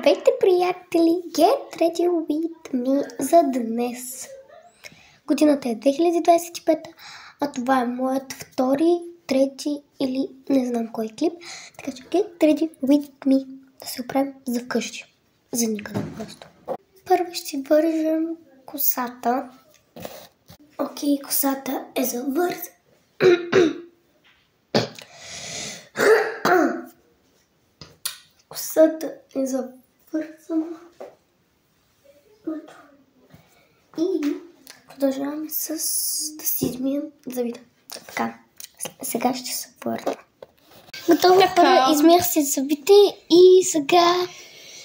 Здравейте, приятели! Get ready with me за днес. Годината е 2025, а това е моят втори, трети или не знам кой клип. Така че get ready with me да се оправим за вкъщи. За никъде просто. Първо ще вържем косата. Окей, косата е завързана. Косата е завързана. И продължаваме с да си измием завида. Така, сега ще се върна. Готово хора, измиях си завите и сега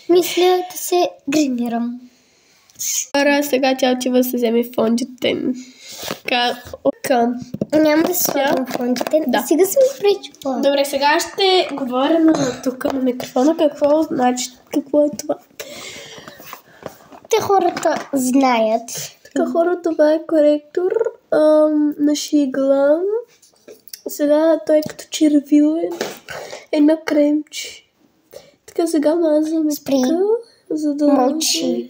мисля да се гримирам. Сега тя отива да се вземе фондите. Няма да слагам фондите, да. Сега съм изпречила. Добре, сега ще говорим тук на микрофона какво значи, какво е това. Те хората знаят. Така хора, това е коректор на шигла. Сега той като червило едно кремче. Така сега мазваме така, за да мълчи.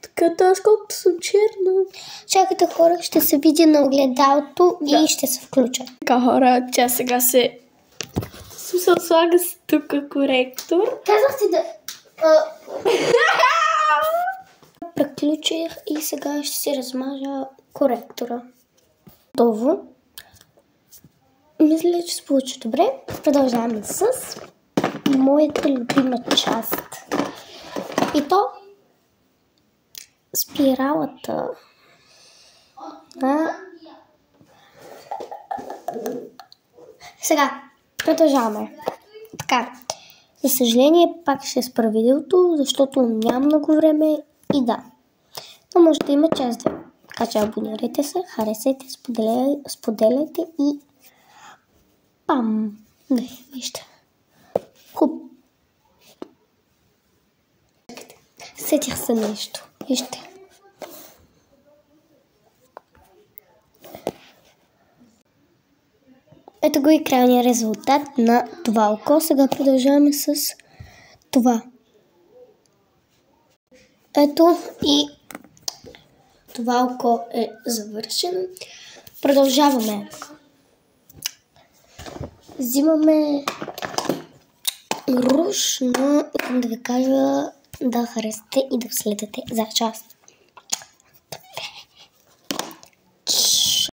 Така, аз колкото съм черна. Чакайте хора, ще се види на огледалото и ще се включа. Така хора, тя сега се слага си тук коректор. Казах ти да... Приключих и сега ще си размажа коректора. Готово. Мисля, че се получи добре. Продължаваме с моята любима част. И то спиралата. Сега, продължаваме. Така, за съжаление пак ще спра видеото, защото няма много време и да. Но може да има част 2. Така че абонирайте се, харесайте, споделяйте и пам! Не, вижте. Хуп. Сетих се нещо. Вижте. Ето го и крайният резултат на това око. Сега продължаваме с това. Ето и това око е завършено. Продължаваме. Взимаме руж, но искам да ви кажа да харесате и да следете за част.